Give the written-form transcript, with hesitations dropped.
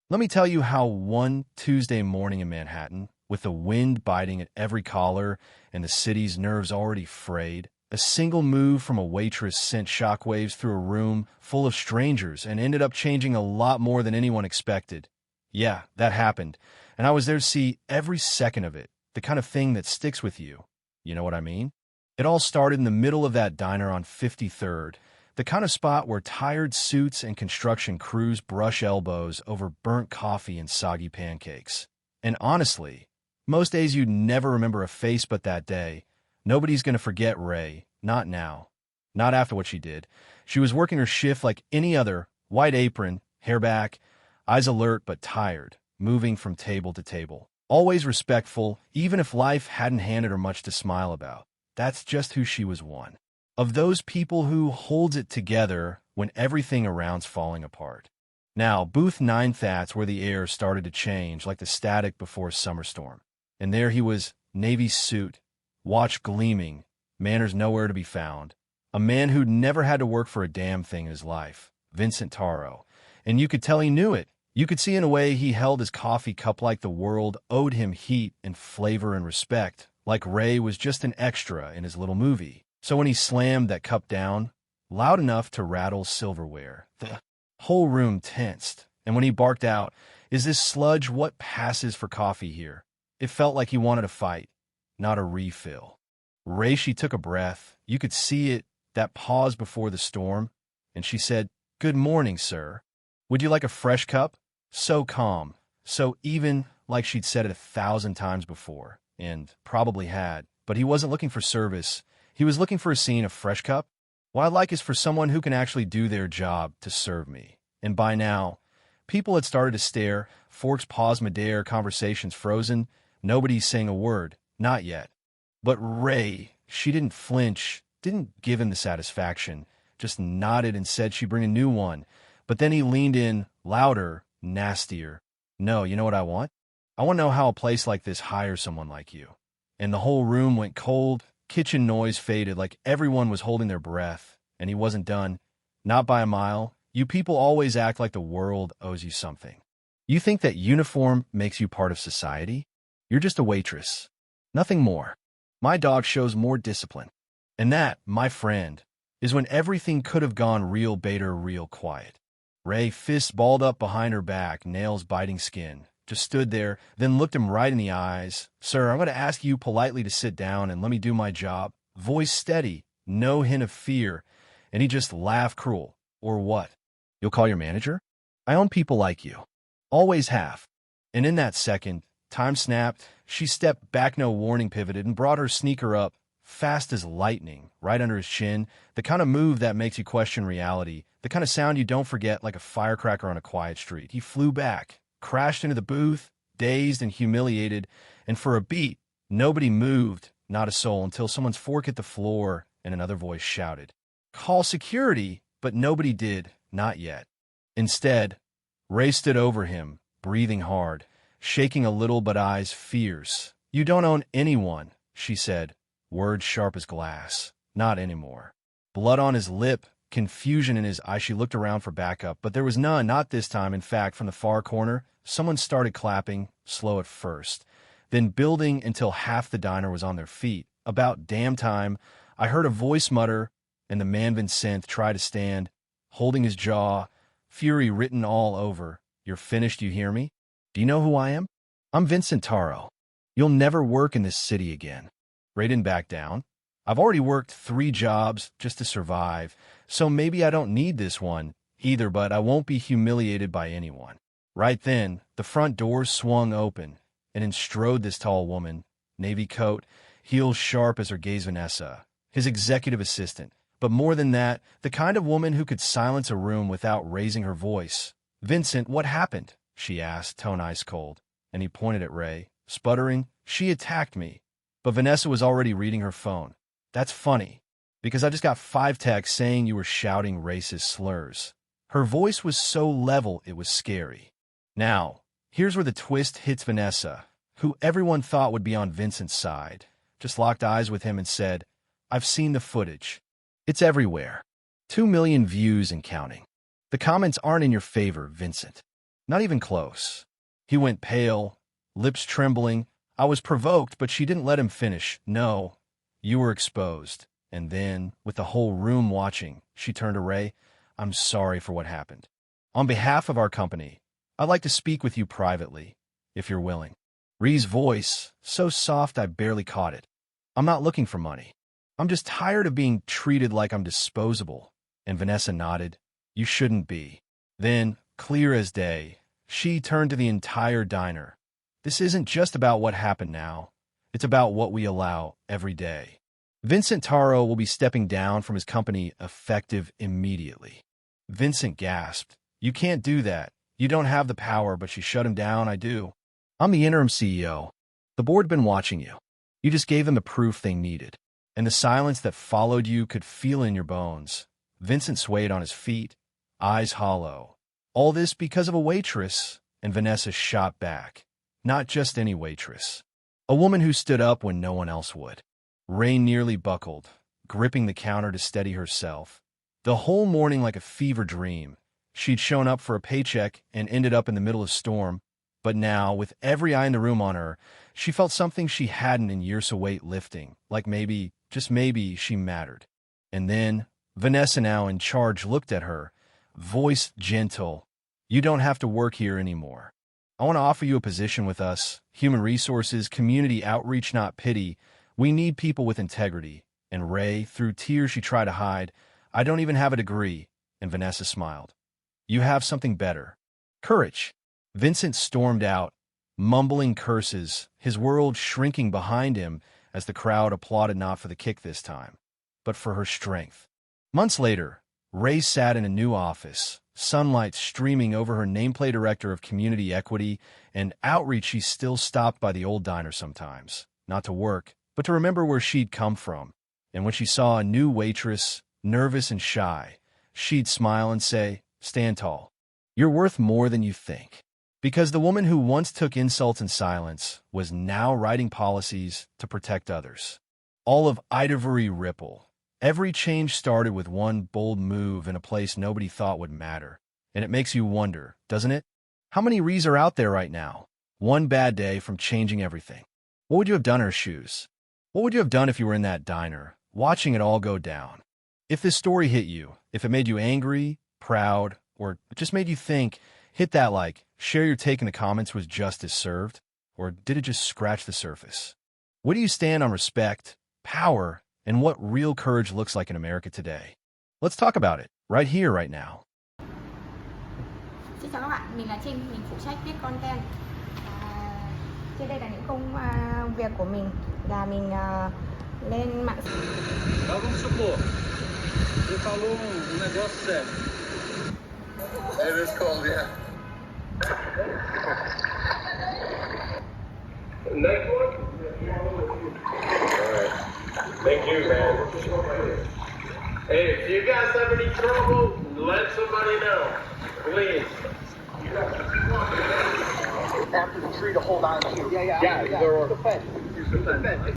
Let me tell you how one Tuesday morning in Manhattan, with the wind biting at every collar and the city's nerves already frayed, a single move from a waitress sent shockwaves through a room full of strangers and ended up changing a lot more than anyone expected. Yeah, that happened, and I was there to see every second of it, the kind of thing that sticks with you. You know what I mean? It all started in the middle of that diner on 53rd, the kind of spot where tired suits and construction crews brush elbows over burnt coffee and soggy pancakes. And honestly, most days you'd never remember a face, but that day, nobody's going to forget Ray. Not now. Not after what she did. She was working her shift like any other, white apron, hair back, eyes alert but tired, moving from table to table. Always respectful, even if life hadn't handed her much to smile about. That's just who she was, one of those people who holds it together when everything around's falling apart. Now, booth 9, that's where the air started to change like the static before a summer storm. And there he was, navy suit, watch gleaming, manners nowhere to be found. A man who'd never had to work for a damn thing in his life, Vincent Taro. And you could tell he knew it. You could see in a way he held his coffee cup like the world owed him heat and flavor and respect, like Ray was just an extra in his little movie. So when he slammed that cup down, loud enough to rattle silverware, the whole room tensed. And when he barked out, "Is this sludge what passes for coffee here?" It felt like he wanted a fight, not a refill. Ray, she took a breath. You could see it, that pause before the storm. And she said, "Good morning, sir. Would you like a fresh cup?" So calm, so even, like she'd said it 1,000 times before, and probably had. But he wasn't looking for service. He was looking for a scene. A fresh cup? What I like is for someone who can actually do their job to serve me. And by now, people had started to stare, forks paused midair, conversations frozen. Nobody's saying a word. Not yet. But Ray, she didn't flinch, didn't give him the satisfaction, just nodded and said she'd bring a new one. But then he leaned in, louder, nastier. "No, you know what I want? I want to know how a place like this hires someone like you." And the whole room went cold. Kitchen noise faded like everyone was holding their breath. And he wasn't done. Not by a mile. "You people always act like the world owes you something. You think that uniform makes you part of society? You're just a waitress. Nothing more. My dog shows more discipline. And that, my friend, is when everything could have gone real Bader, real quiet." Ray, fists balled up behind her back, nails biting skin, just stood there, then looked him right in the eyes. "Sir, I'm going to ask you politely to sit down and let me do my job." Voice steady, no hint of fear, and he just laughed cruel. "Or what? You'll call your manager? I own people like you. Always have." And in that second, time snapped. She stepped back, no warning, pivoted, and brought her sneaker up, fast as lightning, right under his chin, the kind of move that makes you question reality, the kind of sound you don't forget, like a firecracker on a quiet street. He flew back, crashed into the booth, dazed and humiliated, and for a beat, nobody moved, not a soul, until someone's fork hit the floor and another voice shouted, "Call security," but nobody did, not yet. Instead, Ray stood over him, breathing hard, shaking a little but eyes fierce. "You don't own anyone," she said, words sharp as glass. "Not anymore." Blood on his lip, confusion in his eye. She looked around for backup, but there was none, not this time. In fact, from the far corner, someone started clapping, slow at first, then building until half the diner was on their feet. "About damn time," I heard a voice mutter, and the man Vincent tried to stand, holding his jaw, fury written all over. "You're finished, you hear me? Do you know who I am? I'm Vincent Taro. You'll never work in this city again." Ray didn't back down. "I've already worked 3 jobs just to survive, so maybe I don't need this one either, but I won't be humiliated by anyone." Right then, the front doors swung open, and in strode this tall woman, navy coat, heels sharp as her gaze, Vanessa, his executive assistant. But more than that, the kind of woman who could silence a room without raising her voice. "Vincent, what happened?" she asked, tone ice cold. And he pointed at Ray, sputtering, "She attacked me." But Vanessa was already reading her phone. "That's funny, because I just got 5 texts saying you were shouting racist slurs." Her voice was so level it was scary. Now, here's where the twist hits. Vanessa, who everyone thought would be on Vincent's side, just locked eyes with him and said, "I've seen the footage. It's everywhere. 2 million views and counting. The comments aren't in your favor, Vincent. Not even close. He went pale, lips trembling. I was provoked, but she didn't let him finish. No, you were exposed. And then, with the whole room watching, she turned to Ray. I'm sorry for what happened. On behalf of our company, I'd like to speak with you privately, if you're willing. Ray's voice, so soft I barely caught it. I'm not looking for money. I'm just tired of being treated like I'm disposable. And Vanessa nodded. You shouldn't be. Then, clear as day, she turned to the entire diner. This isn't just about what happened now. It's about what we allow every day. Vincent Taro will be stepping down from his company effective immediately. Vincent gasped. You can't do that. You don't have the power, but she shut him down. I do. I'm the interim CEO. The board had been watching you. You just gave them the proof they needed. And the silence that followed you could feel in your bones. Vincent swayed on his feet, eyes hollow. All this because of a waitress, and Vanessa shot back. Not just any waitress. A woman who stood up when no one else would. Ray nearly buckled, gripping the counter to steady herself. The whole morning like a fever dream. She'd shown up for a paycheck and ended up in the middle of storm. But now, with every eye in the room on her, she felt something she hadn't in years of weight lifting. Like maybe, just maybe, she mattered. And then, Vanessa, now in charge, looked at her, voice gentle. You don't have to work here anymore. I want to offer you a position with us. Human resources, community outreach, not pity. We need people with integrity. And Ray, through tears she tried to hide, I don't even have a degree. And Vanessa smiled. You have something better. Courage. Vincent stormed out, mumbling curses, his world shrinking behind him as the crowd applauded not for the kick this time, but for her strength. Months later, Ray sat in a new office, sunlight streaming over her nameplate. Director of Community Equity and Outreach. She still stopped by the old diner sometimes, not to work, but to remember where she'd come from. And when she saw a new waitress, nervous and shy, she'd smile and say, stand tall. You're worth more than you think. Because the woman who once took insults in silence was now writing policies to protect others. All of Ivory Ripple. Every change started with one bold move in a place nobody thought would matter. And it makes you wonder, doesn't it? How many Rees are out there right now? One bad day from changing everything. What would you have done in her shoes? What would you have done if you were in that diner, watching it all go down? If this story hit you, if it made you angry, proud, or just made you think, hit that like, share your take in the comments. Was justice served? Or did it just scratch the surface? Where do you stand on respect, power, and what real courage looks like in America today? Let's talk about it, right here, right now. Xin chào các bạn, mình là Trinh, mình phụ trách viết content. Trên đây là những công việc của mình là mình lên mạng. Vamos supor, você falou negócio sério. It is cold, yeah. Next one? Alright. Thank you, man. Hey, if you guys have any trouble, let somebody know. Please. After the tree to hold on to. Yeah, they're on. Use the fence.